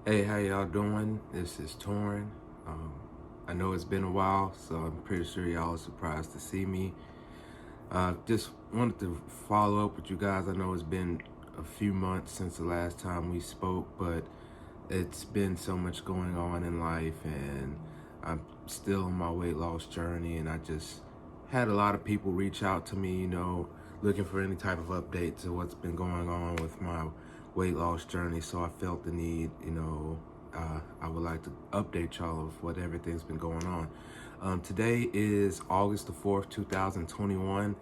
Hey, how y'all doing? This is Torrin. I know it's been a while, so I'm pretty sure y'all are surprised to see me. Just wanted to follow up with you guys. I know it's been a few months since the last time we spoke, but it's been so much going on in life, and I'm still on my weight loss journey, and I just had a lot of people reach out to me, looking for any type of updates of what's been going on with my weight loss journey. So I felt the need, I would like to update y'all of what everything's been going on. Today is August the 4th, 2021.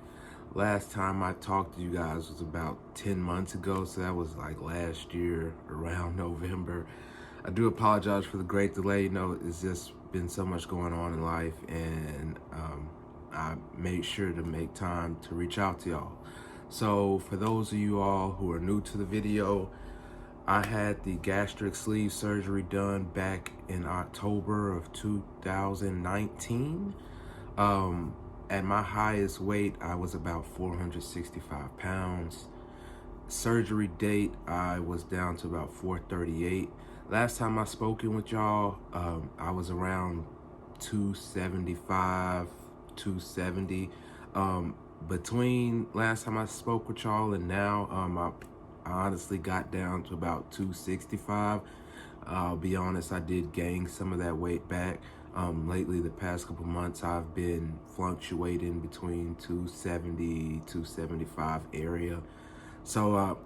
Last time I talked to you guys was about 10 months ago, so that was like last year around November. I do apologize for the great delay. It's just been so much going on in life, and I made sure to make time to reach out to y'all. So for those of you all who are new to the video, I had the gastric sleeve surgery done back in October of 2019. At my highest weight, I was about 465 pounds. Surgery date, I was down to about 438. Last time I spoken with y'all, I was around 275, 270. Between last time I spoke with y'all and now, I honestly got down to about 265. I'll be honest, I did gain some of that weight back. Lately, the past couple months, I've been fluctuating between 270, 275 area. So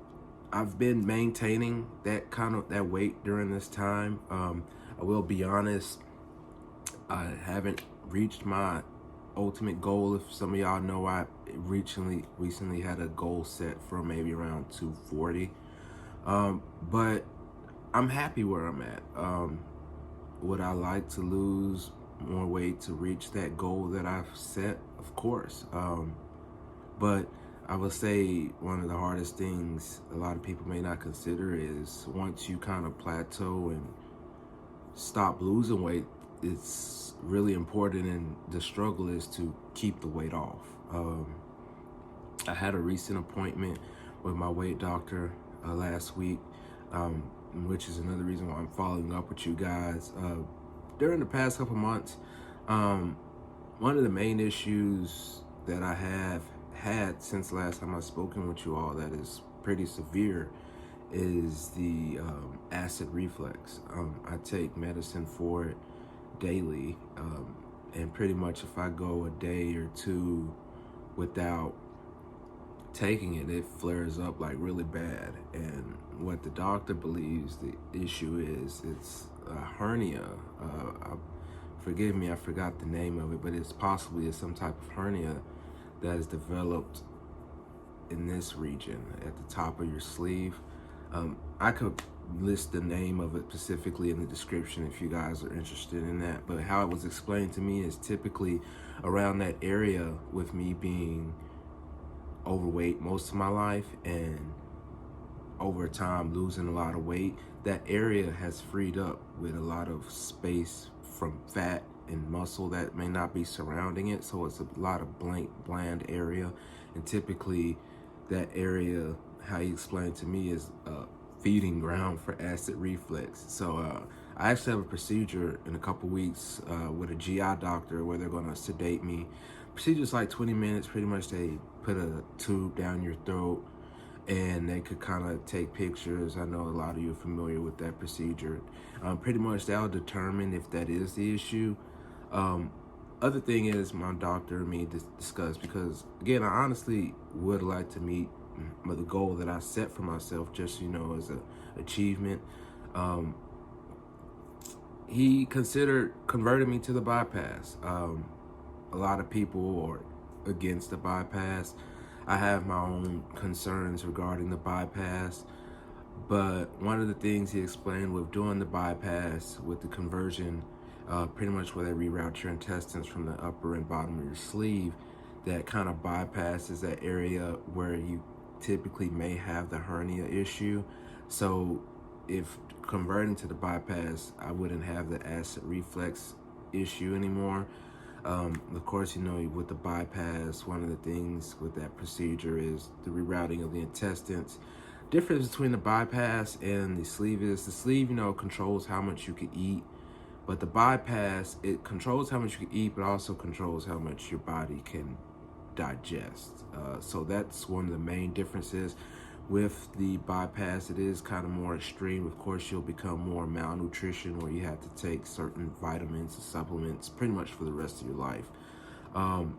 I've been maintaining that weight during this time. I will be honest, I haven't reached my ultimate goal. If some of y'all know, I recently had a goal set for maybe around 240. But I'm happy where I'm at. Would I like to lose more weight to reach that goal that I've set? Of course. But I would say one of the hardest things a lot of people may not consider is once you kind of plateau and stop losing weight, it's really important, and the struggle is to keep the weight off. I had a recent appointment with my weight doctor last week, which is another reason why I'm following up with you guys. During the past couple months, one of the main issues that I have had since last time I've spoken with you all that is pretty severe is the acid reflux. I take medicine for it daily, and pretty much if I go a day or two without taking it, it flares up like really bad. And what the doctor believes the issue is, it's a hernia. Forgive me, I forgot the name of it, but it's possibly some type of hernia that is developed in this region at the top of your sleeve. I could list the name of it specifically in the description if you guys are interested in that. But how it was explained to me is typically around that area, with me being overweight most of my life and over time losing a lot of weight, that area has freed up with a lot of space from fat and muscle that may not be surrounding it. So it's a lot of bland area, and typically that area, how he explained to me, is feeding ground for acid reflux. So I actually have a procedure in a couple weeks with a GI doctor where they're going to sedate me. Procedure's like 20 minutes. Pretty much they put a tube down your throat and they could kind of take pictures. I know a lot of you are familiar with that procedure. Pretty much that'll determine if that is the issue. Other thing is my doctor and me discuss, because again, I honestly would like to meet the goal that I set for myself, just as a achievement. He considered converting me to the bypass. A lot of people are against the bypass. I have my own concerns regarding the bypass, but one of the things he explained with doing the bypass, with the conversion, pretty much where they reroute your intestines from the upper and bottom of your sleeve, that kind of bypasses that area where you typically may have the hernia issue. So if converting to the bypass, I wouldn't have the acid reflux issue anymore. Of course, with the bypass, one of the things with that procedure is the rerouting of the intestines. Difference between the bypass and the sleeve is the sleeve, controls how much you can eat, but the bypass, it controls how much you can eat, but also controls how much your body can digest. So that's one of the main differences. With the bypass, it is kind of more extreme. Of course, you'll become more malnutrition where you have to take certain vitamins and supplements pretty much for the rest of your life. Um,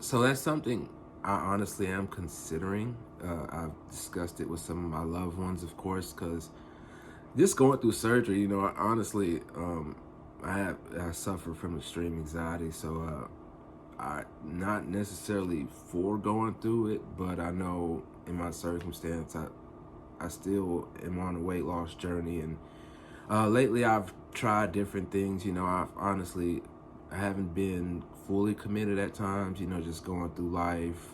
so that's something I honestly am considering. I've discussed it with some of my loved ones, of course, because just going through surgery, I honestly, I suffer from extreme anxiety. So I not necessarily for going through it, but I know in my circumstance, I still am on a weight loss journey, and lately I've tried different things. I haven't been fully committed at times. Just going through life,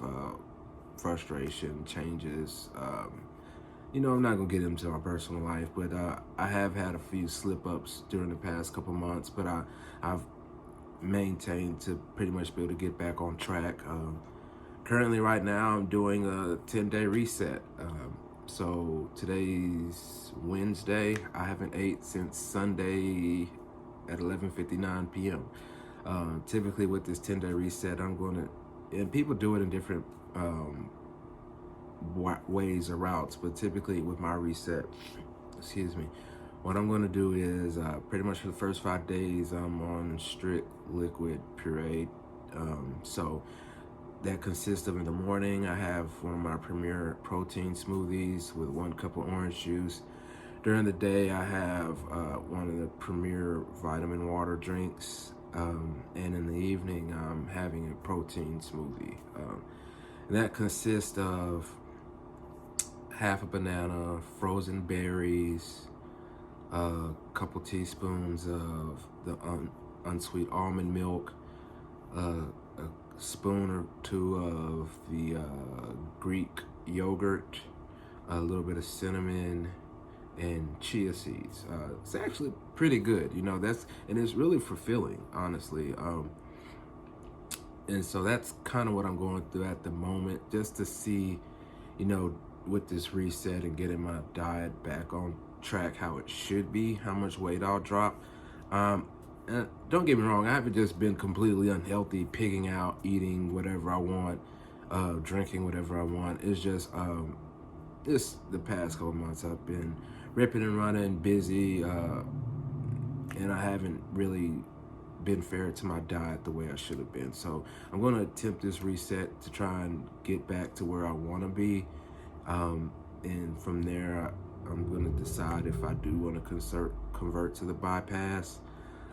frustration, changes. I'm not gonna get into my personal life, but I have had a few slip ups during the past couple months, but I've maintained to pretty much be able to get back on track. Currently, right now, I'm doing a 10-day reset. So today's Wednesday. I haven't ate since Sunday at 11:59 p.m. Typically, with this 10-day reset, and people do it in different ways or routes, but typically with my reset, what I'm going to do is pretty much for the first 5 days, I'm on strict liquid pureed. So that consists of, in the morning, I have one of my premier protein smoothies with 1 cup of orange juice. During the day, I have one of the premier vitamin water drinks. And in the evening, I'm having a protein smoothie. And that consists of half a banana, frozen berries, a couple teaspoons of the unsweet almond milk, a spoon or 2 of the Greek yogurt, a little bit of cinnamon, and chia seeds. It's actually pretty good, and it's really fulfilling, honestly. And so that's kind of what I'm going through at the moment, just to see, with this reset and getting my diet back on track how it should be, how much weight I'll drop. And don't get me wrong, I haven't just been completely unhealthy, pigging out, eating whatever I want, drinking whatever I want. It's just the past couple months I've been ripping and running, busy, and I haven't really been fair to my diet the way I should have been. So I'm going to attempt this reset to try and get back to where I want to be. And from there, I'm going to decide if I do want to convert to the bypass.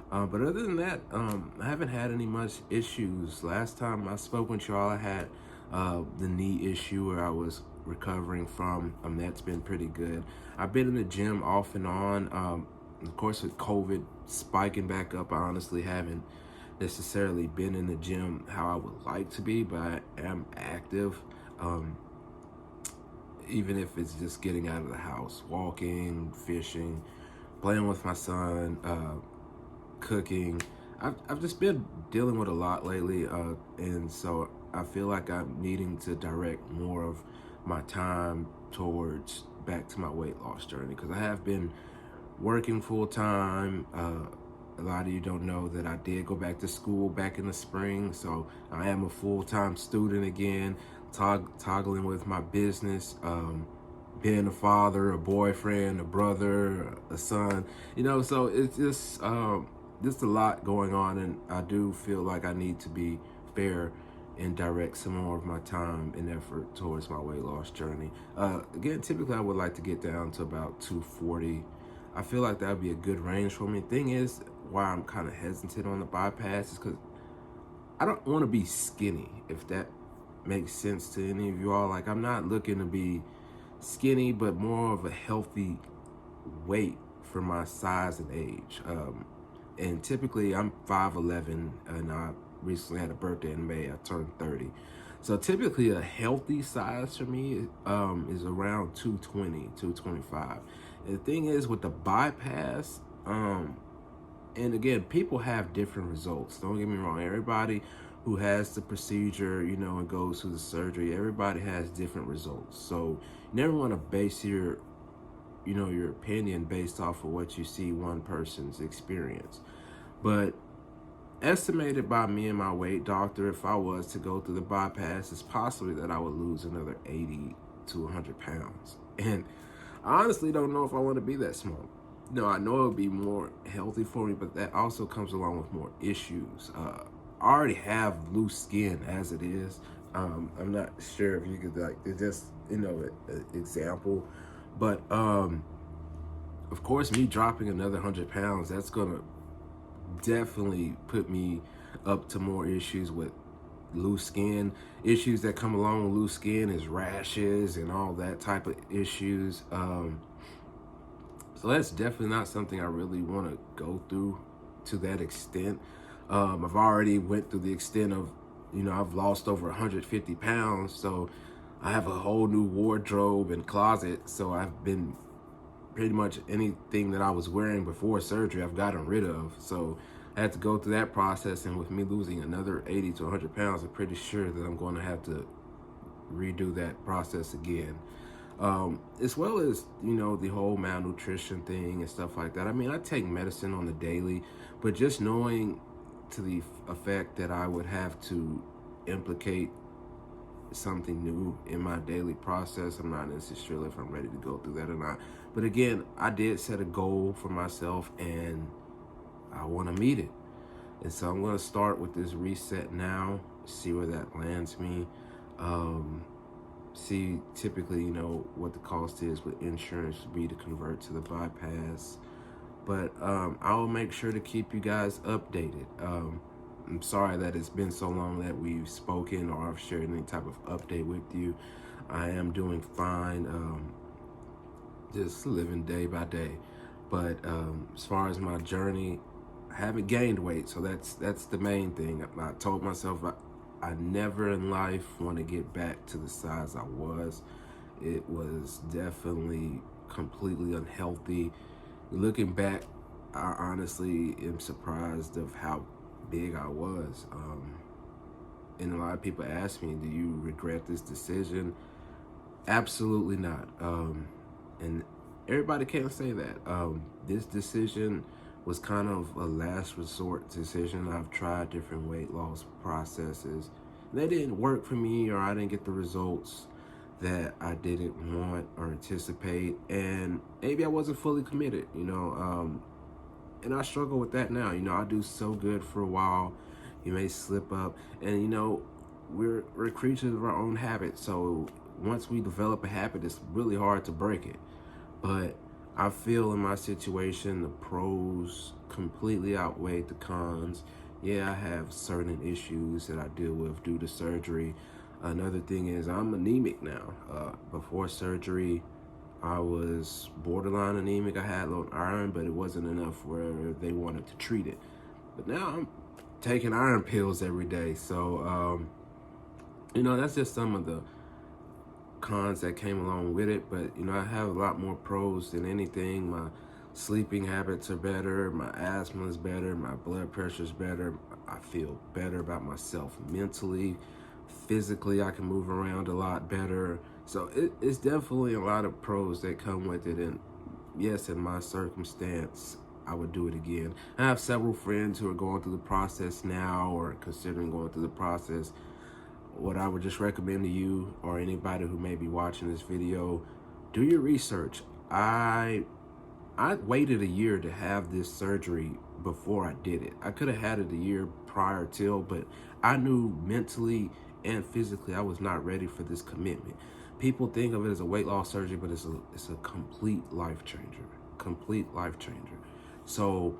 But other than that, I haven't had any much issues. Last time I spoke with y'all, I had the knee issue where I was recovering from. That's been pretty good. I've been in the gym off and on. Of course, with COVID spiking back up, I honestly haven't necessarily been in the gym how I would like to be, but I am active. Even if it's just getting out of the house, walking, fishing, playing with my son, cooking. I've just been dealing with a lot lately, and so I feel like I'm needing to direct more of my time towards back to my weight loss journey, because I have been working full time. A lot of you don't know that I did go back to school back in the spring, so I am a full-time student again, toggling with my business, being a father, a boyfriend, a brother, a son, so it's just a lot going on, and I do feel like I need to be fair and direct some more of my time and effort towards my weight loss journey. Again, typically I would like to get down to about 240. I feel like that would be a good range for me. Thing is, why I'm kind of hesitant on the bypass is because I don't want to be skinny, if that makes sense to any of you all. Like, I'm not looking to be skinny, but more of a healthy weight for my size and age. And typically I'm 5'11", and I recently had a birthday in May. I turned 30. So typically a healthy size for me is around 220, 225. And the thing is, with the bypass, and again, people have different results. Don't get me wrong. Everybody who has the procedure, you know, and goes through the surgery, everybody has different results. So you never want to base your, you know, your opinion based off of what you see one person's experience. But estimated by me and my weight doctor, if I was to go through the bypass, it's possible that I would lose another 80 to 100 pounds. And I honestly don't know if I want to be that small. No, I know it would be more healthy for me, but that also comes along with more issues. I already have loose skin as it is. I'm not sure if you could, like, it's just, you know, an example. But of course, me dropping another 100 pounds, that's gonna definitely put me up to more issues with loose skin. Issues that come along with loose skin is rashes and all that type of issues. So that's definitely not something I really want to go through to that extent. I've already went through the extent of, you know, I've lost over 150 pounds. So I have a whole new wardrobe and closet. So I've been pretty much anything that I was wearing before surgery, I've gotten rid of. So I had to go through that process. And with me losing another 80 to 100 pounds, I'm pretty sure that I'm going to have to redo that process again. As well as, you know, the whole malnutrition thing and stuff like that. I mean, I take medicine on the daily, but just knowing to the effect that I would have to implicate something new in my daily process, I'm not necessarily sure if I'm ready to go through that or not. But again, I did set a goal for myself and I want to meet it. And so I'm going to start with this reset now, see where that lands me. See typically, you know, what the cost is with insurance to be to convert to the bypass. But I'll make sure to keep you guys updated. I'm sorry that it's been so long that we've spoken or I've shared any type of update with you. I am doing fine, just living day by day. But as far as my journey, I haven't gained weight, so that's the main thing. I told myself I never in life want to get back to the size I was. It was definitely completely unhealthy. Looking back, I honestly am surprised of how big I was. And a lot of people ask me, do you regret this decision? Absolutely not. And everybody can't say that. This decision was kind of a last resort decision. I've tried different weight loss processes. They didn't work for me, or I didn't get the results that I didn't want or anticipate. And maybe I wasn't fully committed, you know. And I struggle with that now. You know, I do so good for a while. You may slip up. And, you know, we're creatures of our own habits. So once we develop a habit, it's really hard to break it. But I feel in my situation, the pros completely outweigh the cons. Yeah, I have certain issues that I deal with due to surgery. Another thing is I'm anemic now. Before surgery, I was borderline anemic. I had low iron, but it wasn't enough where they wanted to treat it. But now I'm taking iron pills every day. So, you know, that's just some of the cons that came along with it. But, you know, I have a lot more pros than anything. My sleeping habits are better. My asthma is better. My blood pressure is better. I feel better about myself mentally. Physically, I can move around a lot better. So it's definitely a lot of pros that come with it. And yes, in my circumstance, I would do it again. I have several friends who are going through the process now or considering going through the process. What I would just recommend to you or anybody who may be watching this video, do your research. I waited a year to have this surgery before I did it. I could have had it a year prior till, but I knew mentally and physically I was not ready for this commitment. People think of it as a weight loss surgery, but it's a complete life changer. Complete life changer. So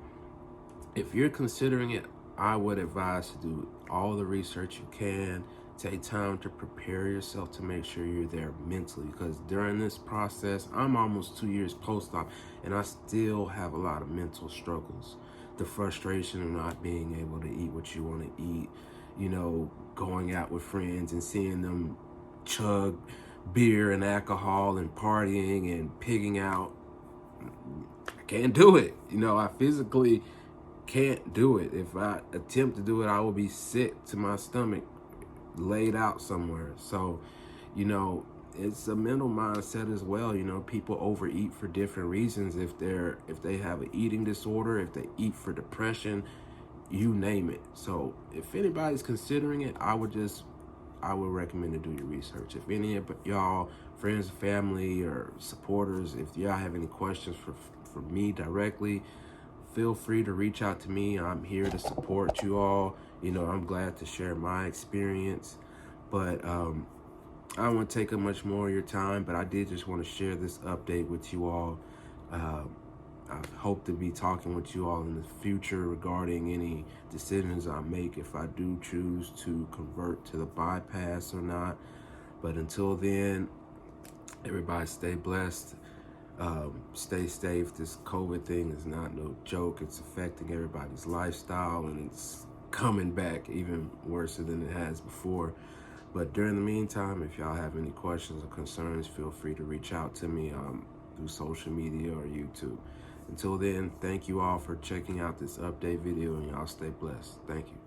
if you're considering it, I would advise to do all the research you can. Take time to prepare yourself to make sure you're there mentally, because during this process, I'm almost 2 years post-op and I still have a lot of mental struggles. The frustration of not being able to eat what you want to eat, you know, going out with friends and seeing them chug beer and alcohol and partying and pigging out. I can't do it. You know, I physically can't do it. If I attempt to do it, I will be sick to my stomach, laid out somewhere. So, you know, it's a mental mindset as well. You know, people overeat for different reasons. If they have an eating disorder, if they eat for depression, you name it. So if anybody's considering it, I would recommend to do your research. If any of y'all friends, family, or supporters, if y'all have any questions for me directly, feel free to reach out to me. I'm here to support you all. You know, I'm glad to share my experience. But I don't want to take up much more of your time, but I did just want to share this update with you all. I hope to be talking with you all in the future regarding any decisions I make, if I do choose to convert to the bypass or not. But until then, everybody stay blessed. Stay safe. This COVID thing is not no joke. It's affecting everybody's lifestyle, and it's coming back even worse than it has before. But during the meantime, if y'all have any questions or concerns, feel free to reach out to me through social media or YouTube. Until then, thank you all for checking out this update video, and y'all stay blessed. Thank you.